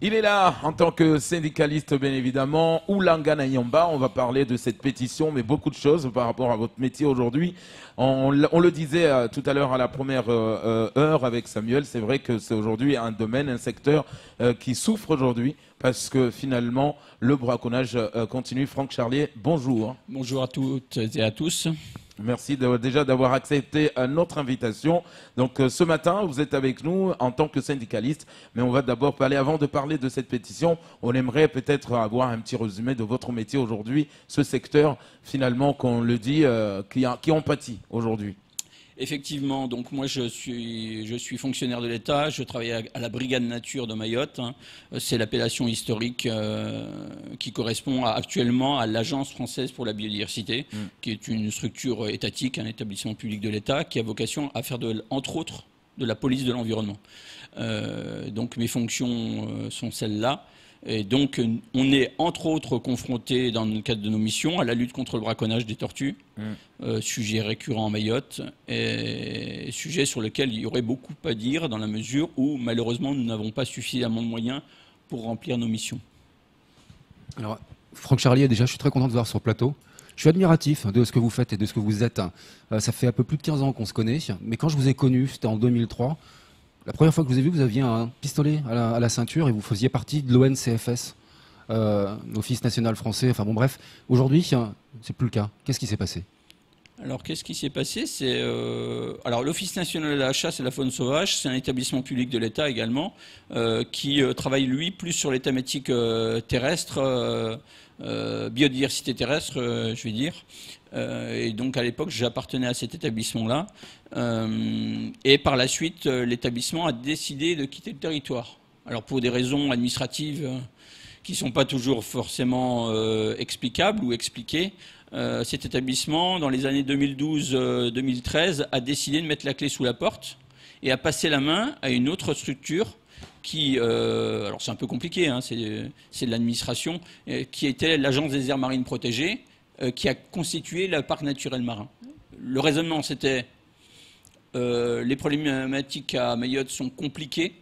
Il est là en tant que syndicaliste, bien évidemment. Oulanga Nayamba, on va parler de cette pétition, mais beaucoup de choses par rapport à votre métier aujourd'hui. On le disait tout à l'heure à la première heure avec Samuel, c'est vrai que c'est aujourd'hui un domaine, un secteur qui souffre aujourd'hui parce que finalement le braconnage continue. Franck Charlier, bonjour. Bonjour à toutes et à tous. Merci déjà d'avoir accepté notre invitation. Donc ce matin, vous êtes avec nous en tant que syndicaliste, mais on va d'abord parler, avant de parler de cette pétition, on aimerait peut-être avoir un petit résumé de votre métier aujourd'hui, ce secteur finalement qu'on le dit, qui en pâtit aujourd'hui. Effectivement, donc moi je suis fonctionnaire de l'État, je travaille à la Brigade Nature de Mayotte. C'est l'appellation historique qui correspond actuellement à l'Agence française pour la biodiversité, qui est une structure étatique, un établissement public de l'État, qui a vocation à faire entre autres de la police de l'environnement. Donc mes fonctions sont celles-là. Et donc, on est entre autres confronté, dans le cadre de nos missions, à la lutte contre le braconnage des tortues, sujet récurrent en Mayotte, et sujet sur lequel il y aurait beaucoup à dire dans la mesure où, malheureusement, nous n'avons pas suffisamment de moyens pour remplir nos missions. Alors, Franck Charlier, déjà, je suis très content de vous avoir sur le plateau. Je suis admiratif de ce que vous faites et de ce que vous êtes. Ça fait un peu plus de 15 ans qu'on se connaît, mais quand je vous ai connu, c'était en 2003. La première fois que je vous ai vu, vous aviez un pistolet à la ceinture et vous faisiez partie de l'ONCFS, l'Office national français. Enfin bon, bref, aujourd'hui, c'est plus le cas. Qu'est-ce qui s'est passé ? Alors, qu'est-ce qui s'est passé ? Alors, l'Office national de la chasse et de la faune sauvage, c'est un établissement public de l'État également, qui travaille, lui, plus sur les thématiques terrestres, biodiversité terrestre, je vais dire. Et donc, à l'époque, j'appartenais à cet établissement-là. Et par la suite, l'établissement a décidé de quitter le territoire. Alors, pour des raisons administratives qui ne sont pas toujours forcément explicables ou expliquées, cet établissement, dans les années 2012-2013, a décidé de mettre la clé sous la porte et a passé la main à une autre structure qui, alors c'est un peu compliqué, hein, c'est de l'administration, qui était l'Agence des aires marines protégées, qui a constitué le parc naturel marin. Le raisonnement, c'était les problématiques à Mayotte sont compliquées,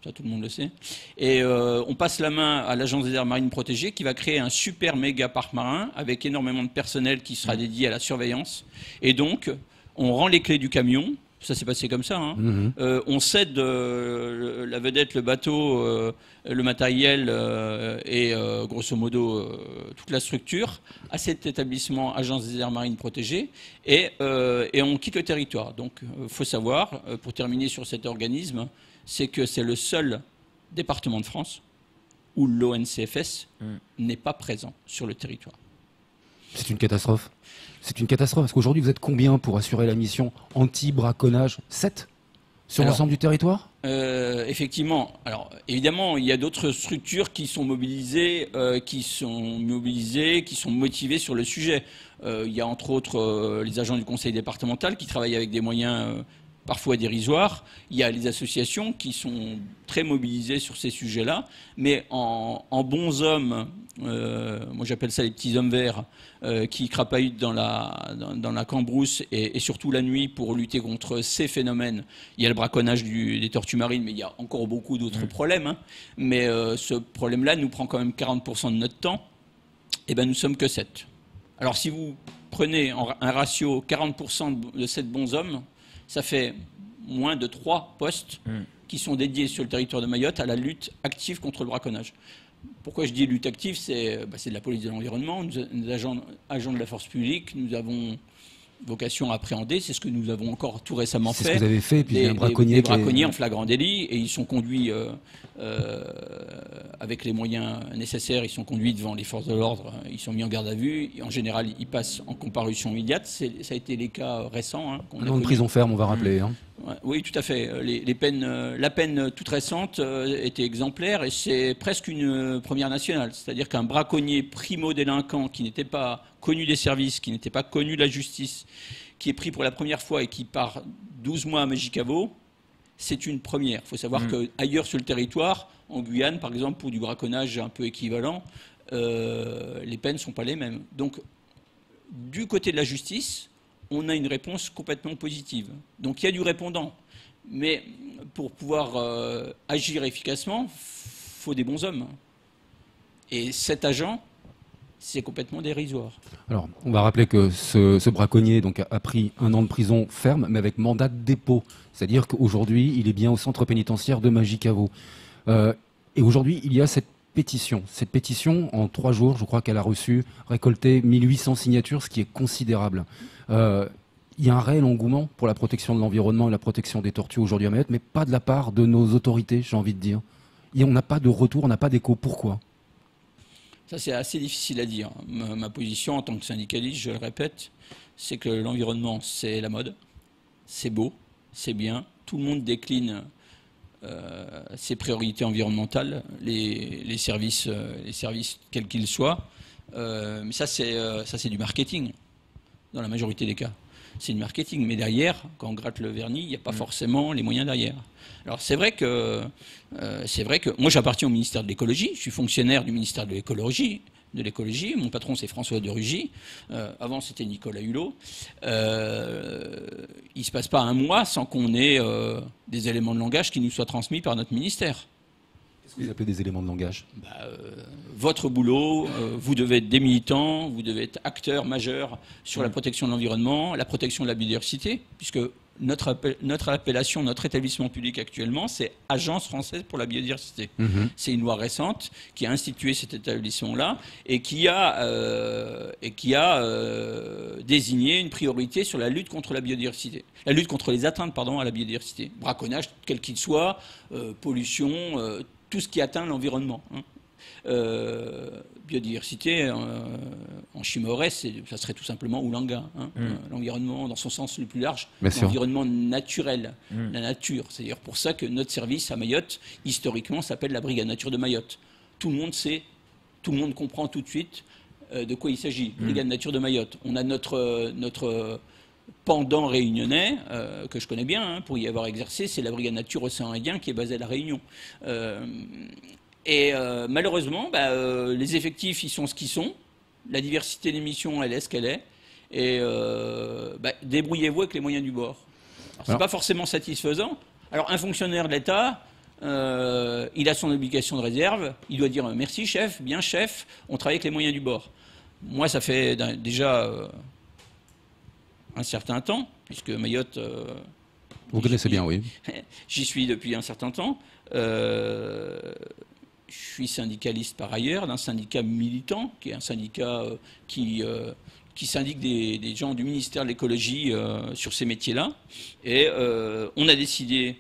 ça tout le monde le sait, et on passe la main à l'Agence des aires marines protégées qui va créer un super méga parc marin avec énormément de personnel qui sera dédié à la surveillance, et donc on rend les clés du camion. Ça s'est passé comme ça. Hein. On cède la vedette, le bateau, le matériel et grosso modo toute la structure à cet établissement Agence des aires marines protégées et on quitte le territoire. Donc il faut savoir, pour terminer sur cet organisme, c'est que c'est le seul département de France où l'ONCFS n'est pas présent sur le territoire. C'est une catastrophe. C'est une catastrophe, parce qu'aujourd'hui, vous êtes combien pour assurer la mission anti-braconnage ? 7 sur l'ensemble du territoire ? Effectivement. Alors, évidemment, il y a d'autres structures qui sont mobilisées, qui sont motivées sur le sujet. Il y a entre autres les agents du conseil départemental qui travaillent avec des moyens parfois dérisoires. Il y a les associations qui sont très mobilisées sur ces sujets-là, mais en bons hommes, moi j'appelle ça les petits hommes verts, qui crapahutent dans la cambrousse et surtout la nuit pour lutter contre ces phénomènes. Il y a le braconnage des tortues marines, mais il y a encore beaucoup d'autres problèmes. Hein. Mais ce problème-là nous prend quand même 40% de notre temps. Et ben nous sommes que 7. Alors si vous prenez un ratio 40% de 7 bons hommes, ça fait moins de 3 postes qui sont dédiés sur le territoire de Mayotte à la lutte active contre le braconnage. Pourquoi je dis lutte active ? C'est de la police de l'environnement, nous agents de la force publique, nous avons vocation à appréhender, c'est ce que nous avons encore tout récemment fait. C'est ce que vous avez fait, puis il y a un braconnier. Des braconniers en flagrant délit, et ils sont conduits avec les moyens nécessaires, ils sont conduits devant les forces de l'ordre, ils sont mis en garde à vue, et en général ils passent en comparution immédiate, ça a été les cas récents. Hein, un an de prison ferme, on va rappeler. Hein. Oui, tout à fait. La peine toute récente était exemplaire et c'est presque une première nationale. C'est-à-dire qu'un braconnier primo-délinquant qui n'était pas connu des services, qui n'était pas connu de la justice, qui est pris pour la première fois et qui part 12 mois à Magicavo, c'est une première. Il faut savoir qu'ailleurs sur le territoire, en Guyane par exemple, pour du braconnage un peu équivalent, les peines ne sont pas les mêmes. Donc, du côté de la justice, on a une réponse complètement positive. Donc il y a du répondant. Mais pour pouvoir agir efficacement, il faut des bons hommes. Et 7 agents, c'est complètement dérisoire. Alors, on va rappeler que ce braconnier donc, a pris 1 an de prison ferme, mais avec mandat de dépôt. C'est-à-dire qu'aujourd'hui, il est bien au centre pénitentiaire de Magicavo. Et aujourd'hui, il y a cette pétition. Cette pétition, en 3 jours, je crois qu'elle a récolté 1800 signatures, ce qui est considérable. Il y a un réel engouement pour la protection de l'environnement et la protection des tortues aujourd'hui à Mayotte, mais pas de la part de nos autorités, j'ai envie de dire. Et on n'a pas de retour, on n'a pas d'écho. Pourquoi ? Ça, c'est assez difficile à dire. Ma position en tant que syndicaliste, je le répète, c'est que l'environnement, c'est la mode, c'est beau, c'est bien. Tout le monde décline ses priorités environnementales, les services quels qu'ils soient. Mais ça, c'est du marketing, dans la majorité des cas. C'est du marketing. Mais derrière, quand on gratte le vernis, il n'y a pas forcément les moyens derrière. Alors c'est vrai que moi j'appartiens au ministère de l'écologie, je suis fonctionnaire du ministère de l'écologie. Mon patron c'est François de Rugy, avant c'était Nicolas Hulot. Il ne se passe pas un mois sans qu'on ait des éléments de langage qui nous soient transmis par notre ministère. Qu'est-ce que vous appelez des éléments de langage ? Votre boulot, vous devez être des militants, vous devez être acteurs majeurs sur la protection de l'environnement, la protection de la biodiversité, puisque notre appellation, notre établissement public actuellement, c'est Agence française pour la biodiversité. C'est une loi récente qui a institué cet établissement-là et qui a désigné une priorité sur la lutte contre la biodiversité, la lutte contre les atteintes à la biodiversité, braconnage quel qu'il soit, pollution, tout ce qui atteint l'environnement. Biodiversité, en chimorès, ça serait tout simplement Oulanga. L'environnement dans son sens le plus large, l'environnement naturel, la nature. C'est d'ailleurs pour ça que notre service à Mayotte, historiquement, s'appelle la Brigade Nature de Mayotte. Tout le monde sait, tout le monde comprend tout de suite de quoi il s'agit. Brigade Nature de Mayotte. On a notre pendant réunionnais, que je connais bien, pour y avoir exercé, c'est la Brigade Nature Océan Indien qui est basée à La Réunion. Et malheureusement, les effectifs, ils sont ce qu'ils sont. La diversité des missions, elle est ce qu'elle est. Et débrouillez-vous avec les moyens du bord. C'est pas forcément satisfaisant. Alors, un fonctionnaire de l'État, il a son obligation de réserve. Il doit dire merci, chef, bien, chef, on travaille avec les moyens du bord. Moi, ça fait déjà un certain temps, puisque Mayotte. Vous connaissez bien, oui. J'y suis depuis un certain temps. Je suis syndicaliste par ailleurs, d'un syndicat militant, qui est un syndicat qui syndique des gens du ministère de l'écologie sur ces métiers-là. Et on a décidé,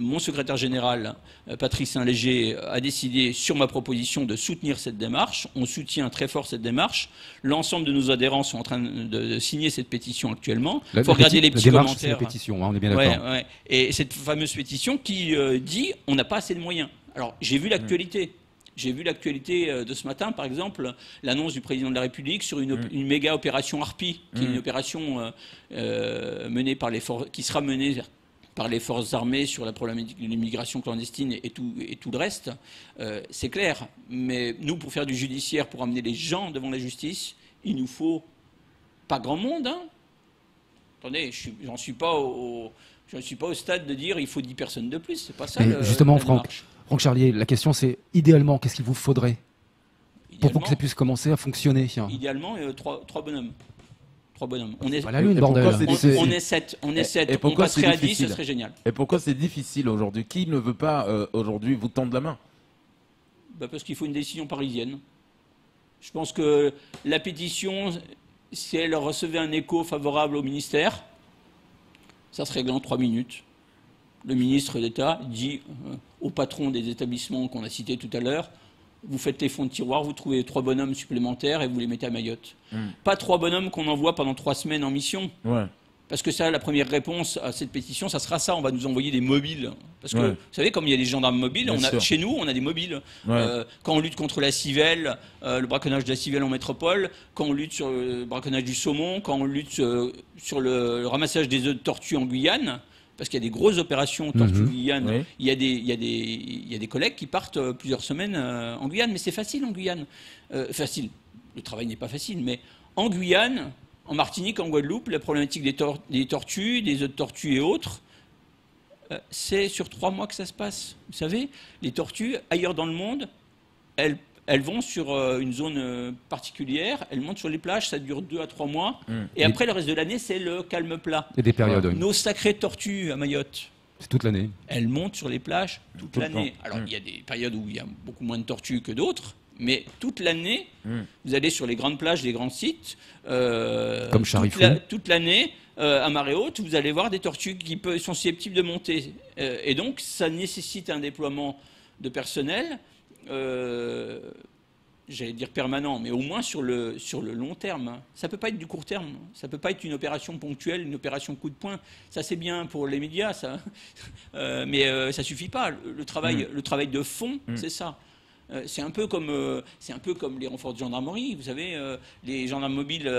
mon secrétaire général, Patrice Saint-Léger, a décidé sur ma proposition de soutenir cette démarche. On soutient très fort cette démarche. L'ensemble de nos adhérents sont en train de signer cette pétition actuellement. Il faut regarder les petits commentaires. C'est la pétition, on est bien d'accord. Ouais. Et cette fameuse pétition qui dit on n'a pas assez de moyens. Alors, j'ai vu l'actualité. J'ai vu l'actualité de ce matin, par exemple, l'annonce du président de la République sur une méga opération Harpie, qui est une opération qui sera menée par les forces armées sur la problématique de l'immigration clandestine et tout le reste. C'est clair. Mais nous, pour faire du judiciaire, pour amener les gens devant la justice, il nous faut pas grand monde. Attendez, j'en suis pas au stade de dire il faut 10 personnes de plus. C'est pas ça. Justement, Franck Charlier, la question c'est, idéalement, qu'est-ce qu'il vous faudrait pour que ça puisse commencer à fonctionner ? Idéalement, 3 bonhommes. 3 bonhommes. On est 7. On passerait à 10, ce serait génial. Et pourquoi c'est difficile aujourd'hui ? Qui ne veut pas aujourd'hui vous tendre la main ? Parce qu'il faut une décision parisienne. Je pense que la pétition, si elle recevait un écho favorable au ministère, ça se règle en 3 minutes. Le ministre d'État dit au patron des établissements qu'on a cités tout à l'heure, vous faites les fonds de tiroir, vous trouvez 3 bonhommes supplémentaires et vous les mettez à Mayotte. Pas 3 bonhommes qu'on envoie pendant 3 semaines en mission. Ouais. Parce que ça, la première réponse à cette pétition, ça sera ça, on va nous envoyer des mobiles. Parce que, vous savez, comme il y a des gendarmes mobiles, chez nous, on a des mobiles. Quand on lutte contre la civelle, le braconnage de la civelle en métropole, quand on lutte sur le braconnage du saumon, quand on lutte sur le ramassage des œufs de tortue en Guyane, parce qu'il y a des grosses opérations tortue Guyane, il y a des collègues qui partent plusieurs semaines en Guyane, mais c'est facile en Guyane. Facile, le travail n'est pas facile, mais en Guyane, en Martinique, en Guadeloupe, la problématique des tortues, des œufs de tortue et autres, c'est sur 3 mois que ça se passe. Vous savez, les tortues, ailleurs dans le monde, elles vont sur une zone particulière, elles montent sur les plages, ça dure 2 à 3 mois, et après, le reste de l'année, c'est le calme plat. Il y a des périodes. Oui. Nos sacrées tortues à Mayotte, C'est toute l'année. elles montent sur les plages toute Tout le l'année. temps. Alors, il y a des périodes où il y a beaucoup moins de tortues que d'autres, mais toute l'année, vous allez sur les grandes plages, les grands sites, Comme Charifou. toute l'année, à marée haute, vous allez voir des tortues qui sont susceptibles de monter. Et donc, ça nécessite un déploiement de personnel, j'allais dire permanent, mais au moins sur le long terme. Ça ne peut pas être du court terme. Ça ne peut pas être une opération ponctuelle, une opération coup de poing. Ça, c'est bien pour les médias, ça. Mais ça ne suffit pas. Le travail de fond, c'est ça. C'est un peu comme les renforts de gendarmerie. Vous savez, les gendarmes mobiles,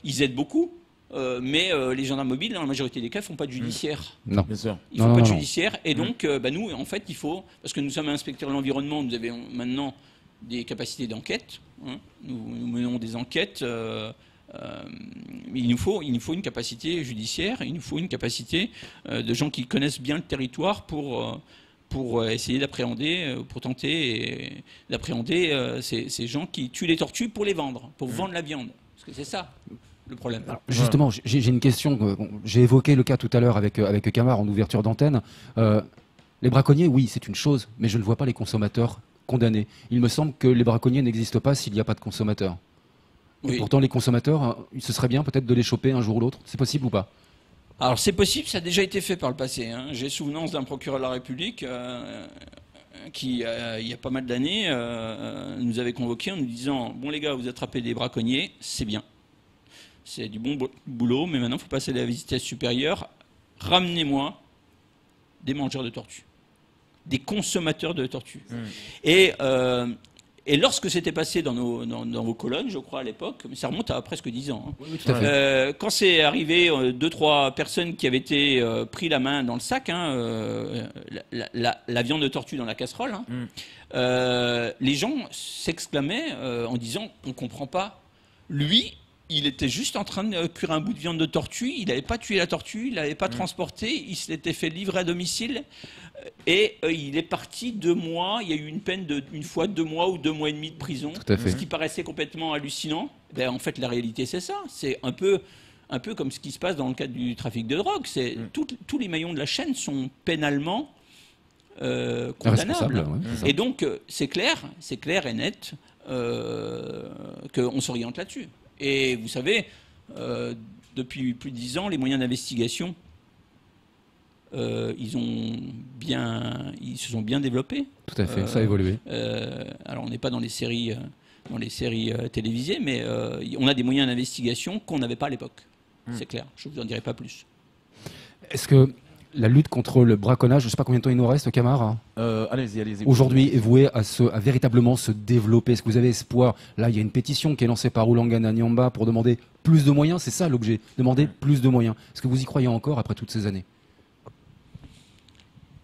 ils aident beaucoup. Mais les gendarmes mobiles, dans la majorité des cas, ne font pas de judiciaire. Non. Bien sûr. Ils ne font pas de judiciaire. Et donc, nous, en fait, il faut... Parce que nous sommes inspecteurs de l'environnement, nous avons maintenant des capacités d'enquête. Hein. Nous menons des enquêtes. Il nous faut une capacité judiciaire. Il nous faut une capacité de gens qui connaissent bien le territoire pour essayer d'appréhender, pour tenter d'appréhender ces gens qui tuent les tortues pour les vendre, pour vendre la viande. Parce que c'est ça le problème. Alors, justement, j'ai une question. J'ai évoqué le cas tout à l'heure avec Camar en ouverture d'antenne. Les braconniers, oui, c'est une chose, mais je ne vois pas les consommateurs condamnés. Il me semble que les braconniers n'existent pas s'il n'y a pas de consommateurs. Oui. Et pourtant, les consommateurs, ce serait bien peut-être de les choper un jour ou l'autre. C'est possible ou pas? Alors c'est possible, ça a déjà été fait par le passé. Hein. J'ai souvenance d'un procureur de la République qui, il y a pas mal d'années, nous avait convoqués en nous disant « Bon les gars, vous attrapez des braconniers, c'est bien. C'est du bon boulot, mais maintenant il faut passer à la vitesse supérieure. Ramenez-moi des mangeurs de tortues, des consommateurs de tortues. Et lorsque c'était passé dans vos colonnes, je crois à l'époque, mais ça remonte à presque 10 ans, hein, Oui, tout à fait. quand c'est arrivé 2-3 personnes qui avaient été pris la main dans le sac, hein, la viande de tortue dans la casserole, hein, les gens s'exclamaient en disant on ne comprend pas. Lui, il était juste en train de cuire un bout de viande de tortue, il n'avait pas tué la tortue, il n'avait pas transporté, il s'était fait livrer à domicile. Et il est parti 2 mois, il y a eu une peine d'une fois 2 mois ou 2 mois et demi de prison, Tout à fait. ce qui paraissait complètement hallucinant. Ben, en fait, la réalité, c'est ça. C'est un peu comme ce qui se passe dans le cadre du trafic de drogue. Tous les maillons de la chaîne sont pénalement condamnables. Ouais, et donc, c'est clair et net qu'on s'oriente là-dessus. Et vous savez, depuis plus de 10 ans, les moyens d'investigation, ils se sont bien développés. Tout à fait, ça a évolué. Alors on n'est pas dans les séries télévisées, mais on a des moyens d'investigation qu'on n'avait pas à l'époque. C'est clair, je ne vous en dirai pas plus. Est-ce que la lutte contre le braconnage, je ne sais pas combien de temps il nous reste, Camar, Allez-y. aujourd'hui est vouée à véritablement se développer? Est-ce que vous avez espoir? Là, il y a une pétition qui est lancée par Oulangana Nyamba pour demander plus de moyens. C'est ça l'objet, demander plus de moyens. Est-ce que vous y croyez encore après toutes ces années?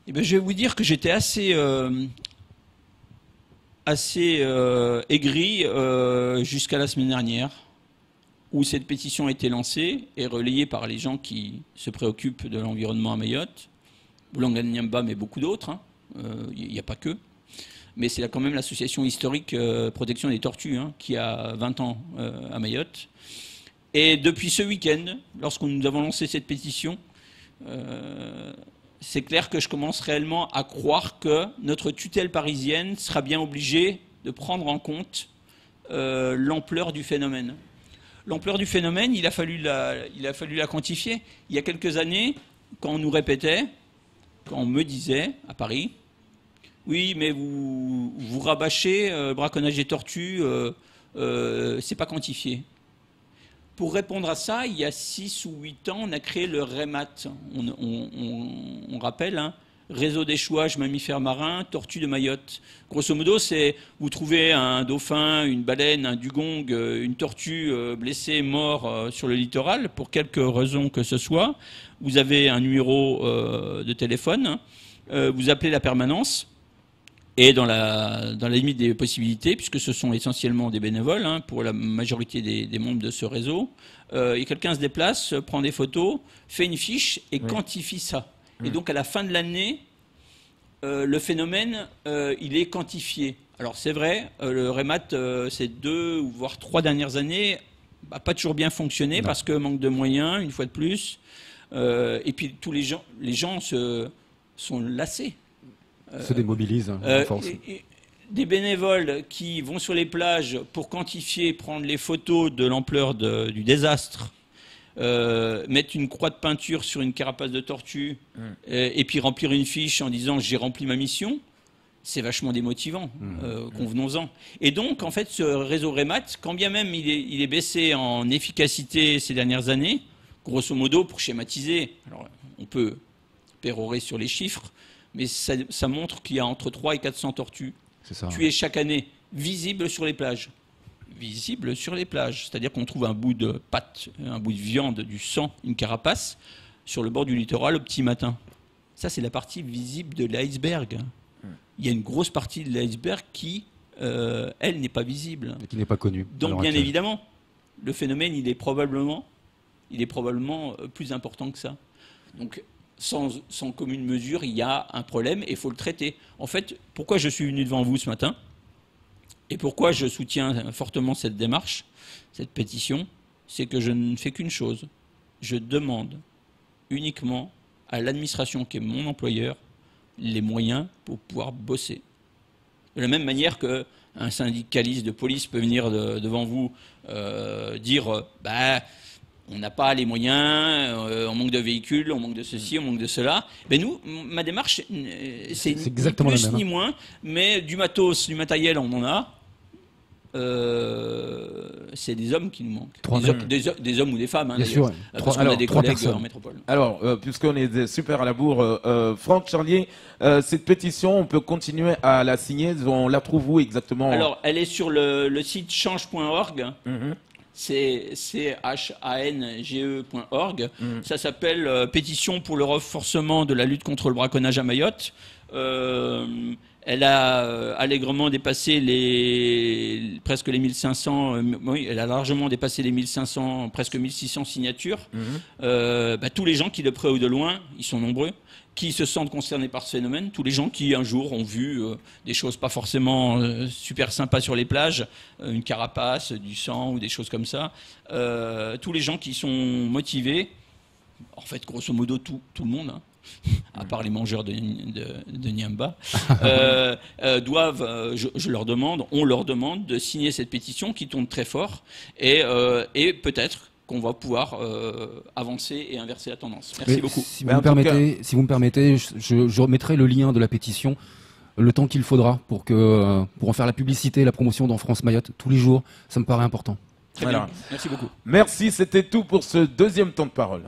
Eh bien, je vais vous dire que j'étais assez aigri jusqu'à la semaine dernière, où cette pétition a été lancée et relayée par les gens qui se préoccupent de l'environnement à Mayotte, Oulangana Nyamba, mais beaucoup d'autres. Il n'y a pas que. Mais c'est quand même l'association historique Protection des Tortues, hein, qui a 20 ans à Mayotte. Et depuis ce week-end, lorsque nous avons lancé cette pétition, c'est clair que je commence réellement à croire que notre tutelle parisienne sera bien obligée de prendre en compte l'ampleur du phénomène. L'ampleur du phénomène, il a fallu la quantifier. Il y a quelques années, quand on nous répétait, quand on me disait à Paris, oui, mais vous rabâchez braconnage des tortues, c'est pas quantifié. Pour répondre à ça, il y a 6 ou 8 ans, on a créé le REMAT. On rappelle, hein, Réseau d'échouage mammifères marins, tortues de Mayotte. Grosso modo, c'est vous trouvez un dauphin, une baleine, un dugong, une tortue blessée, mort sur le littoral, pour quelque raison que ce soit. Vous avez un numéro de téléphone, vous appelez la permanence. Et dans la limite des possibilités, puisque ce sont essentiellement des bénévoles, hein, pour la majorité des membres de ce réseau, et quelqu'un se déplace, prend des photos, fait une fiche et quantifie ça. Et donc à la fin de l'année, le phénomène, il est quantifié. Alors c'est vrai, le REMAT, ces 2 ou voire 3 dernières années, n'a pas toujours bien fonctionné parce que manque de moyens, une fois de plus. Et puis tous les gens sont lassés. Se démobilisent à force. Des bénévoles qui vont sur les plages pour quantifier, prendre les photos de l'ampleur du désastre, mettre une croix de peinture sur une carapace de tortue et puis remplir une fiche en disant j'ai rempli ma mission, c'est vachement démotivant, convenons-en. Et donc, en fait, ce réseau REMAT, quand bien même il est baissé en efficacité ces dernières années, grosso modo, pour schématiser, alors on peut pérorer sur les chiffres, mais ça montre qu'il y a entre 300 et 400 tortues tuées chaque année, visibles sur les plages. Visibles sur les plages, c'est-à-dire qu'on trouve un bout de pâte, un bout de viande, du sang, une carapace, sur le bord du littoral au petit matin. Ça, c'est la partie visible de l'iceberg. Il y a une grosse partie de l'iceberg qui, elle, n'est pas visible. Et qui n'est pas connue. Donc, bien évidemment, le phénomène, il est probablement plus important que ça. Donc, sans commune mesure, il y a un problème et il faut le traiter. En fait, pourquoi je suis venu devant vous ce matin et pourquoi je soutiens fortement cette démarche, cette pétition, c'est que je ne fais qu'une chose. Je demande uniquement à l'administration, qui est mon employeur, les moyens pour pouvoir bosser. De la même manière qu'un syndicaliste de police peut venir devant vous dire on n'a pas les moyens, on manque de véhicules, on manque de ceci, on manque de cela. Ben nous, ma démarche, c'est ni plus ni moins, mais du matos, du matériel, on en a. C'est des hommes qui nous manquent. Des hommes ou des femmes, hein, bien sûr. Parce qu'on a des collègues en métropole. Alors, puisqu'on est super à la bourre, Franck Charlier, cette pétition, on peut continuer à la signer. On la trouve où exactement? Alors, elle est sur le site change.org. C'est change.org. Ça s'appelle Pétition pour le renforcement de la lutte contre le braconnage à Mayotte. Elle a allègrement dépassé presque les 1500, oui, elle a largement dépassé les 1500, presque 1600 signatures. Tous les gens qui, de près ou de loin, ils sont nombreux, qui se sentent concernés par ce phénomène, tous les gens qui un jour ont vu des choses pas forcément super sympas sur les plages, une carapace, du sang ou des choses comme ça, tous les gens qui sont motivés, en fait grosso modo tout le monde, hein, à part les mangeurs de Niamba, doivent, on leur demande de signer cette pétition qui tourne très fort et peut-être qu'on va pouvoir avancer et inverser la tendance. Merci beaucoup. Si vous me permettez, je remettrai le lien de la pétition le temps qu'il faudra pour en faire la publicité, la promotion dans France Mayotte tous les jours. Ça me paraît important. Très bien. Merci beaucoup. Merci, c'était tout pour ce deuxième temps de parole.